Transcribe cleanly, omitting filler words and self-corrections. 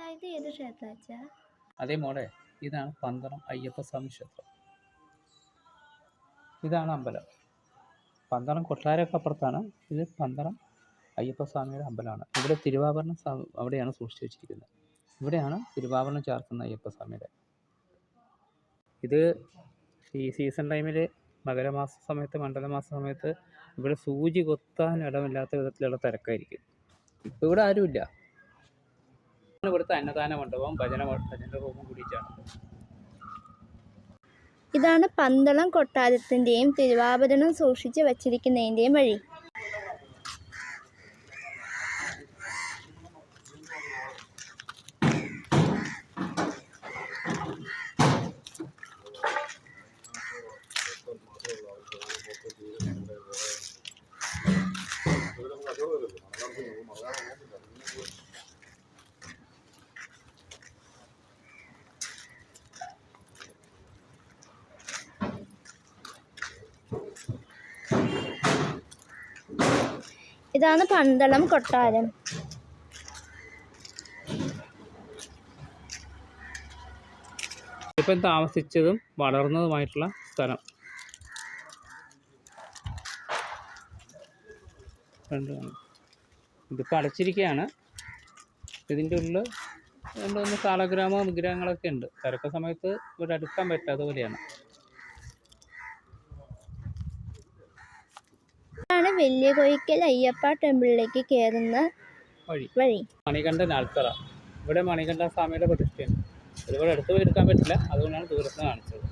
ഇത് ഏത് ക്ഷേത്രം? അതേ മോളെ, ഇതാണ് പന്തളം അയ്യപ്പസ്വാമി ക്ഷേത്രം. ഇതാണ് അമ്പലം. പന്തളം കൊട്ടാരമൊക്കെ അപ്പുറത്താണ്. ഇത് പന്തളം അയ്യപ്പസ്വാമിയുടെ അമ്പലമാണ്. ഇവിടെ തിരുവാഭരണം അവിടെയാണ് സൂക്ഷിച്ചു വെച്ചിരിക്കുന്നത്. ഇവിടെയാണ് തിരുവാഭരണം ചാർത്തുന്ന അയ്യപ്പസ്വാമിയുടെ. ഇത് ഈ സീസൺ ടൈമിൽ മകരമാസ സമയത്ത്, മണ്ഡലമാസ സമയത്ത് ഇവിടെ സൂചി കൊത്താൻ ഇടമില്ലാത്ത വിധത്തിലുള്ള തിരക്കായിരിക്കും. ഇപ്പോൾ ഇവിടെ ആരുമില്ല. ഇവിടുത്തെ അന്നദാന മണ്ഡപവും ഭജന റൂമും കൂടിയിട്ടാണ്. ഇതാണ് പന്തളം കൊട്ടാരത്തിൻ്റെയും തിരുവാഭരണം സൂക്ഷിച്ച് വച്ചിരിക്കുന്നതിൻ്റെയും വഴി. ഇതാണ് പന്തളം കൊട്ടാരം. ഇപ്പം താമസിച്ചതും വളർന്നതുമായിട്ടുള്ള സ്ഥലം. ഇതിപ്പോൾ അടച്ചിരിക്കുകയാണ്. ഇതിൻ്റെ ഉള്ളിൽ രണ്ടൊന്ന് കാളഗ്രാമോ വിഗ്രഹങ്ങളൊക്കെ ഉണ്ട്. തിരക്ക സമയത്ത് ഇവിടെ അടുക്കാൻ പറ്റാത്ത പോലെയാണ്. ഇതാണ് വലിയ കോയിക്കൽ അയ്യപ്പ ടെമ്പിളിലേക്ക് കയറുന്ന വഴി. മണികണ്ഠൻ ആൽത്തറ. ഇവിടെ മണികണ്ഠ സ്വാമിയുടെ പ്രതിഷ്ഠയാണ്. ഒരുപാട് അടുത്ത് പോയി എടുക്കാൻ പറ്റില്ല, അതുകൊണ്ടാണ് ദൂരത്ത് കാണിച്ചത്.